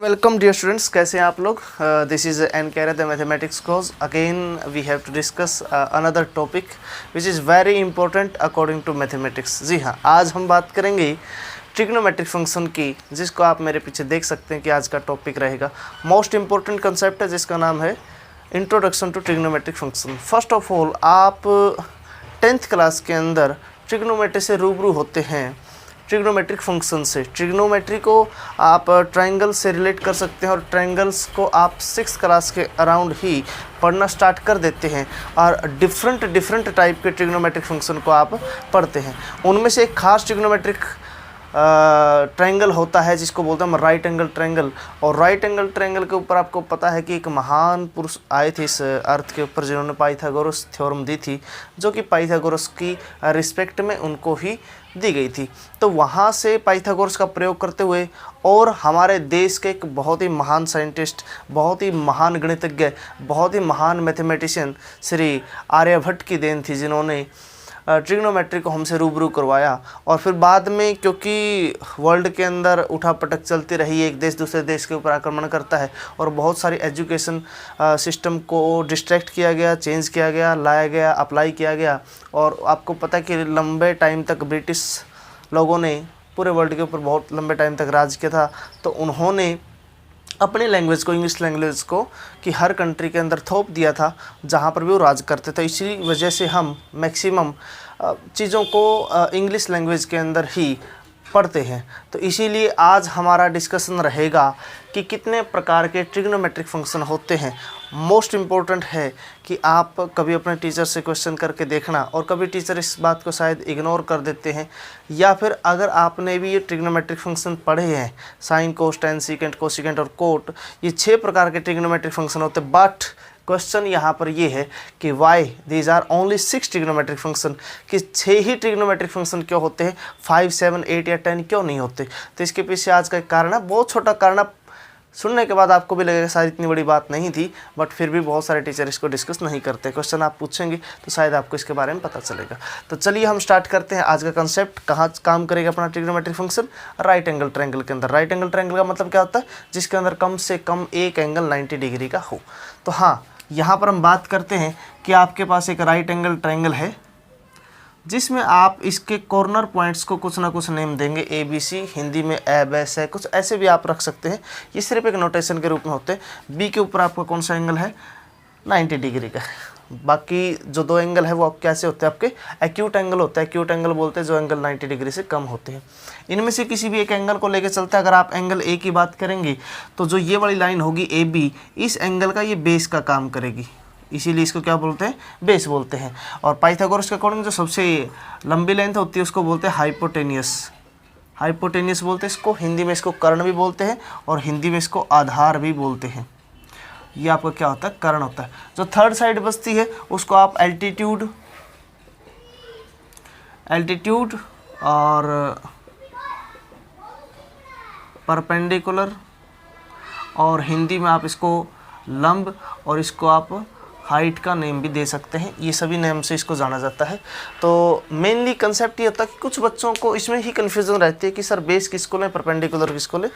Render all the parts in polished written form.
Welcome dear students, कैसे हैं आप लोग। This is an care the mathematics course. Again we have to discuss another topic which is very important according to mathematics. जी हाँ, आज हम बात करेंगे ट्रिग्नोमेट्रिक फंक्शन की, जिसको आप मेरे पीछे देख सकते हैं कि आज का टॉपिक रहेगा। मोस्ट इंपॉर्टेंट कंसेप्ट है जिसका नाम है introduction to trigonometric function. First of all, आप 10th क्लास के अंदर ट्रिग्नोमेट्री से रूबरू होते हैं, ट्रिग्नोमेट्रिक फंक्शन से। ट्रिग्नोमेट्री को आप ट्रायंगल से रिलेट कर सकते हैं और ट्रायंगल्स को आप 6th क्लास के अराउंड ही पढ़ना स्टार्ट कर देते हैं और डिफरेंट टाइप के ट्रिग्नोमेट्रिक फंक्शन को आप पढ़ते हैं। उनमें से एक खास ट्रिग्नोमेट्रिक ट्रायंगल होता है जिसको बोलते हैं हम राइट एंगल ट्रायंगल। और राइट एंगल ट्रायंगल के ऊपर आपको पता है कि एक महान पुरुष आए थे इस अर्थ के ऊपर जिन्होंने पाइथागोरस थ्योरम दी थी, जो कि पाइथागोरस की रिस्पेक्ट में उनको ही दी गई थी। तो वहाँ से पाइथागोरस का प्रयोग करते हुए और हमारे देश के एक बहुत ही महान साइंटिस्ट, बहुत ही महान गणितज्ञ, बहुत ही महान मैथमेटिशियन श्री आर्यभट्ट की देन थी, जिन्होंने ट्रिग्नोमेट्री को हमसे रूबरू करवाया। और फिर बाद में क्योंकि वर्ल्ड के अंदर उठापटक चलती रही, एक देश दूसरे देश के ऊपर आक्रमण करता है और बहुत सारी एजुकेशन सिस्टम को डिस्ट्रैक्ट किया गया, चेंज किया गया, लाया गया, अप्लाई किया गया। और आपको पता है कि लंबे टाइम तक ब्रिटिश लोगों ने पूरे वर्ल्ड के ऊपर बहुत लंबे टाइम तक राज किया था। तो उन्होंने अपनी लैंग्वेज को, इंग्लिश लैंग्वेज को, कि हर कंट्री के अंदर थोप दिया था जहाँ पर भी वो राज करते थे। इसी वजह से हम मैक्सिमम चीज़ों को इंग्लिश लैंग्वेज के अंदर ही पढ़ते हैं। तो इसीलिए आज हमारा डिस्कशन रहेगा कि कितने प्रकार के ट्रिग्नोमेट्रिक फंक्शन होते हैं। मोस्ट इम्पोर्टेंट है कि आप कभी अपने टीचर से क्वेश्चन करके देखना, और कभी टीचर इस बात को शायद इग्नोर कर देते हैं, या फिर अगर आपने भी ये ट्रिग्नोमेट्रिक फंक्शन पढ़े हैं, साइन, कोस, टेन, सीकेंट, कोसिकेंट और कोट, ये 6 प्रकार के ट्रिग्नोमेट्रिक फंक्शन होते हैं। बट क्वेश्चन यहाँ पर ये है कि why these are only 6 trigonometric function, कि 6 ही ट्रिग्नोमेट्रिक फंक्शन क्यों होते हैं, 5, 7, 8 या 10 क्यों नहीं होते। तो इसके पीछे आज का एक कारण है, बहुत छोटा कारण। आप सुनने के बाद आपको भी लगेगा शायद इतनी बड़ी बात नहीं थी, बट फिर भी बहुत सारे टीचर इसको डिस्कस नहीं करते। क्वेश्चन आप पूछेंगे तो शायद आपको इसके बारे में पता चलेगा। तो चलिए हम स्टार्ट करते हैं आज का कंसेप्ट। कहाँ काम करेगा अपना trigonometric function? Right angle triangle के अंदर। राइट एंगल ट्रायंगल का मतलब क्या होता है? जिसके अंदर कम से कम एक एंगल 90 डिग्री का हो। तो हाँ, यहाँ पर हम बात करते हैं कि आपके पास एक राइट एंगल ट्रायंगल है जिसमें आप इसके कॉर्नर पॉइंट्स को कुछ ना कुछ नेम देंगे, ए बी सी, हिंदी में ए बैस है, कुछ ऐसे भी आप रख सकते हैं। ये सिर्फ एक नोटेशन के रूप में होते हैं। बी के ऊपर आपका कौन सा एंगल है? 90 डिग्री का। बाकी जो 2 एंगल है वो कैसे होते हैं? आपके एक्यूट एंगल होता है। एक्यूट एंगल बोलते हैं जो एंगल 90 डिग्री से कम होते हैं। इनमें से किसी भी एक एंगल को लेकर चलते हैं। अगर आप एंगल ए की बात करेंगे तो जो ये वाली लाइन होगी ए बी, इस एंगल का ये बेस का काम करेगी, इसीलिए इसको क्या बोलते हैं? बेस बोलते हैं। और पाइथागोरस के अकॉर्डिंग जो सबसे लंबी लेंथ होती है उसको बोलते हैं हाइपोटेनियस। हाइपोटेनियस बोलते हैं इसको। हिंदी में इसको कर्ण भी बोलते हैं और हिंदी में इसको आधार भी बोलते हैं। ये आपका क्या होता है? कर्ण होता है। जो थर्ड साइड बचती है उसको आप एल्टीट्यूड और परपेंडिकुलर, और हिंदी में आप इसको लंब, और इसको आप हाइट का नेम भी दे सकते हैं। ये सभी नेम से इसको जाना जाता है। तो मेनली कंसेप्ट ये होता है कि कुछ बच्चों को इसमें ही कन्फ्यूजन रहती है कि सर बेस किसको लें, परपेंडिकुलर किसको लें।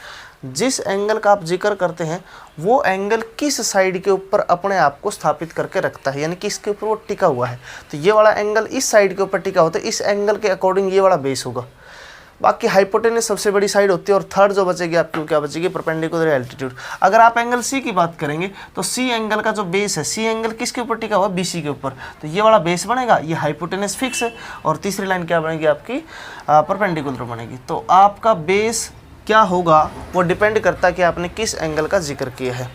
जिस एंगल का आप जिक्र करते हैं वो एंगल किस साइड के ऊपर अपने आप को स्थापित करके रखता है, यानी कि इसके ऊपर वो टिका हुआ है। तो ये वाला एंगल इस साइड के ऊपर टिका होता है, इस एंगल के अकॉर्डिंग ये वाला बेस होगा। बाकी हाइपोटेनस सबसे बड़ी साइड होती है, और थर्ड जो बचेगी आपकी क्या बचेगी? Perpendicular altitude. अगर आप एंगल सी की बात करेंगे तो सी एंगल का जो बेस है, सी एंगल किसके ऊपर टिका हुआ? बीसी के ऊपर। तो ये वाला बेस बनेगा, ये हाइपोटेनस फिक्स है, और तीसरी लाइन क्या बनेगी आपकी? परपेंडिकुलर बनेगी। तो आपका बेस क्या होगा वो डिपेंड करता है कि आपने किस एंगल का जिक्र किया है।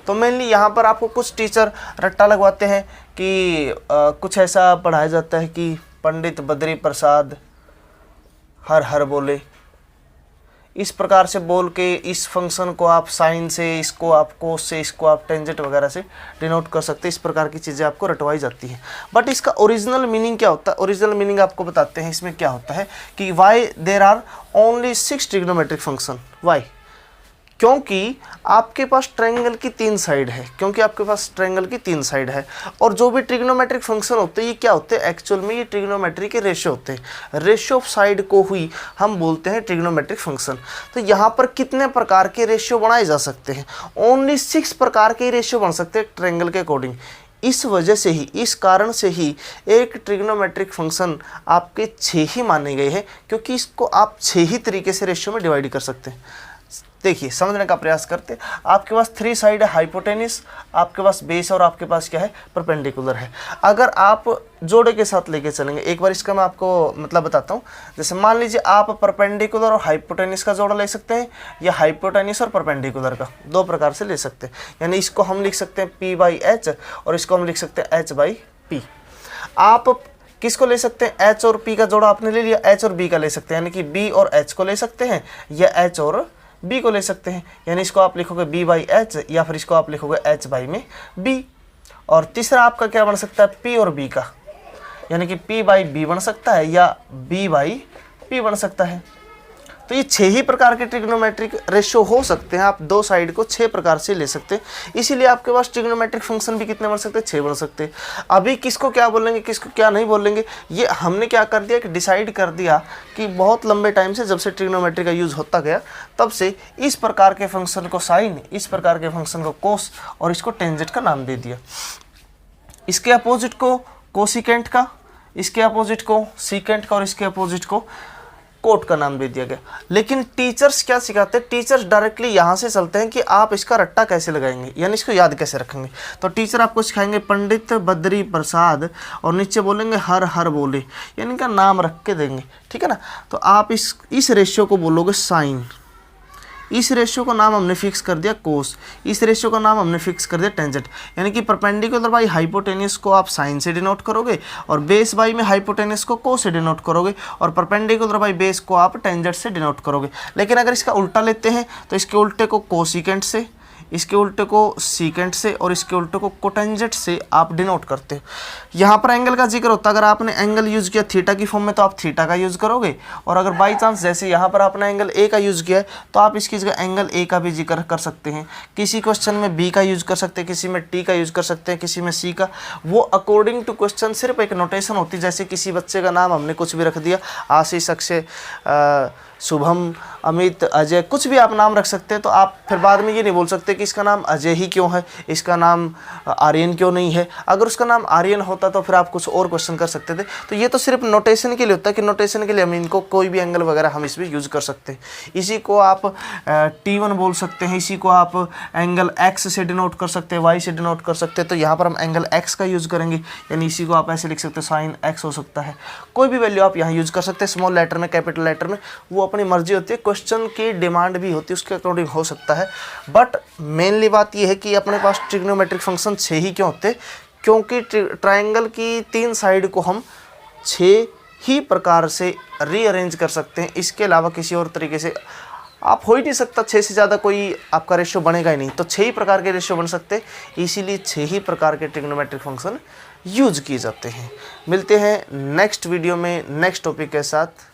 तो मेनली यहाँ पर आपको कुछ टीचर रट्टा लगवाते हैं कि कुछ ऐसा पढ़ाया जाता है कि पंडित बद्री प्रसाद हर हर बोले, इस प्रकार से बोल के इस फंक्शन को आप साइन से, इसको आप कोस से, इसको आप टेंजेंट वगैरह से डिनोट कर सकते हैं। इस प्रकार की चीज़ें आपको रटवाई जाती हैं। बट इसका ओरिजिनल मीनिंग क्या होता है? ओरिजिनल मीनिंग आपको बताते हैं। इसमें क्या होता है कि why there are only 6 trigonometric function. Why? क्योंकि आपके पास ट्रायंगल की 3 साइड है, क्योंकि आपके पास ट्रायंगल की 3 साइड है। और जो भी ट्रिग्नोमेट्रिक फंक्शन होते हैं ये क्या होते हैं, एक्चुअल में ये ट्रिग्नोमेट्री के रेशियो होते हैं। रेशियो ऑफ साइड को ही हम बोलते हैं ट्रिग्नोमेट्रिक फंक्शन। तो यहाँ पर कितने प्रकार के रेशियो बनाए जा सकते हैं, ओनली 6 प्रकार के रेशियो बन सकते हैं ट्रायंगल के अकॉर्डिंग। इस वजह से ही, इस कारण से ही एक ट्रिग्नोमेट्रिक फंक्शन आपके 6 ही माने गए हैं, क्योंकि इसको आप 6 ही तरीके से रेशियो में डिवाइड कर सकते हैं। देखिए समझने का प्रयास करते, आपके पास 3 साइड है हाइपोटेनिस, आपके पास बेस और आपके पास क्या है परपेंडिकुलर है। अगर आप जोड़े के साथ लेके चलेंगे, एक बार इसका मैं आपको मतलब बताता हूँ। जैसे मान लीजिए आप परपेंडिकुलर और हाइपोटेनिस का जोड़ा ले सकते हैं, या हाइपोटेनिस और परपेंडिकुलर का, 2 प्रकार से ले सकते हैं। यानी इसको हम लिख सकते हैं P/H और इसको हम लिख सकते हैं H/P। आप किसको ले सकते हैं, H और P का जोड़ा आपने ले लिया, H और B का ले सकते हैं, यानी कि B और H को ले सकते हैं, या H और B को ले सकते हैं। यानी इसको आप लिखोगे B/H, या फिर इसको आप लिखोगे H/B। और तीसरा आपका क्या बन सकता है, P और B का, यानी कि P/B बन सकता है, या B/P बन सकता है। तो ये 6 ही प्रकार के ट्रिग्नोमेट्रिक रेशियो हो सकते हैं। आप 2 साइड को 6 प्रकार से ले सकते हैं, इसीलिए आपके पास ट्रिग्नोमेट्रिक फंक्शन भी कितने बन सकते हैं, 6 बन सकते हैं। अभी किसको क्या बोलेंगे, किसको क्या नहीं बोलेंगे, ये हमने क्या कर दिया कि डिसाइड कर दिया कि बहुत लंबे टाइम से, जब से ट्रिग्नोमेट्री का यूज़ होता गया तब से इस प्रकार के फंक्शन को साइन, इस प्रकार के फंक्शन को कोस और इसको टेंजेंट का नाम दे दिया। इसके अपोजिट को कोसिकेंट का, इसके अपोजिट को सीकेंट का और इसके अपोजिट को कोट का नाम दे दिया गया। लेकिन टीचर्स क्या सिखाते हैं, टीचर्स डायरेक्टली यहाँ से चलते हैं कि आप इसका रट्टा कैसे लगाएंगे, यानी इसको याद कैसे रखेंगे। तो टीचर आपको सिखाएंगे पंडित बद्री प्रसाद और नीचे बोलेंगे हर हर बोले, यानी इनका नाम रख के देंगे, ठीक है ना। तो आप इस रेशियो को बोलोगे साइन, इस रेशियो का नाम हमने फिक्स कर दिया कोस, इस रेशियो का नाम हमने फिक्स कर दिया टेंजेंट। यानी कि परपेंडिकुलर बाई हाइपोटेनियस को आप साइन से डिनोट करोगे, और बेस बाई में हाइपोटेनियस को कोस से डिनोट करोगे, और परपेंडिकुलर बाई बेस को आप टेंजेंट से डिनोट करोगे। लेकिन अगर इसका उल्टा लेते हैं तो इसके उल्टे को कोसिकेंट से, इसके उल्टे को सीकेंट से और इसके उल्टे को कोटेंजेंट से आप डिनोट करते हो। यहाँ पर एंगल का जिक्र होता है, अगर आपने एंगल यूज़ किया थीटा की फॉर्म में तो आप थीटा का यूज़ करोगे, और अगर बाई चांस जैसे यहाँ पर आपने एंगल ए का यूज़ किया है तो आप इसकी जगह एंगल ए का भी जिक्र कर सकते हैं। किसी क्वेश्चन में बी का यूज़ कर सकते हैं, किसी में टी का यूज़ कर सकते हैं, किसी में सी का। वो अकॉर्डिंग टू क्वेश्चन सिर्फ एक नोटेशन होती है। जैसे किसी बच्चे का नाम हमने कुछ भी रख दिया, आशीष, अक्षय, शुभम, अमित, अजय, कुछ भी आप नाम रख सकते हैं। तो आप फिर बाद में ये नहीं बोल सकते कि इसका नाम अजय ही क्यों है, इसका नाम आर्यन क्यों नहीं है। अगर उसका नाम आर्यन होता तो फिर आप कुछ और क्वेश्चन कर सकते थे। तो ये तो सिर्फ नोटेशन के लिए होता है कि नोटेशन के लिए हम इनको कोई भी एंगल वगैरह हम इसमें यूज़ कर सकते हैं। इसी को आप T1 बोल सकते हैं, इसी को आप एंगल X से डिनोट कर सकते हैं, Y से डिनोट कर सकते हैं। तो यहाँ पर हम एंगल X का यूज़ करेंगे, यानी इसी को आप ऐसे लिख सकते हैं साइन X हो सकता है। कोई भी वैल्यू आप यहाँ यूज़ कर सकते हैं, स्मॉल लेटर में, कैपिटल लेटर में, वो अपनी मर्जी होती है। क्वेश्चन की डिमांड भी होती है, उसके अकॉर्डिंग हो सकता है। बट मेनली बात यह है कि अपने पास ट्रिग्नोमेट्रिक फंक्शन 6 ही क्यों होते, क्योंकि ट्रायंगल की 3 साइड को हम 6 ही प्रकार से रीअरेंज कर सकते हैं। इसके अलावा किसी और तरीके से आप हो ही नहीं सकता, 6 से ज़्यादा कोई आपका रेशियो बनेगा ही नहीं। तो 6 ही प्रकार के रेशियो बन सकते हैं, इसीलिए 6 ही प्रकार के ट्रिग्नोमेट्रिक फंक्शन यूज किए जाते हैं। मिलते हैं नेक्स्ट वीडियो में नेक्स्ट टॉपिक के साथ।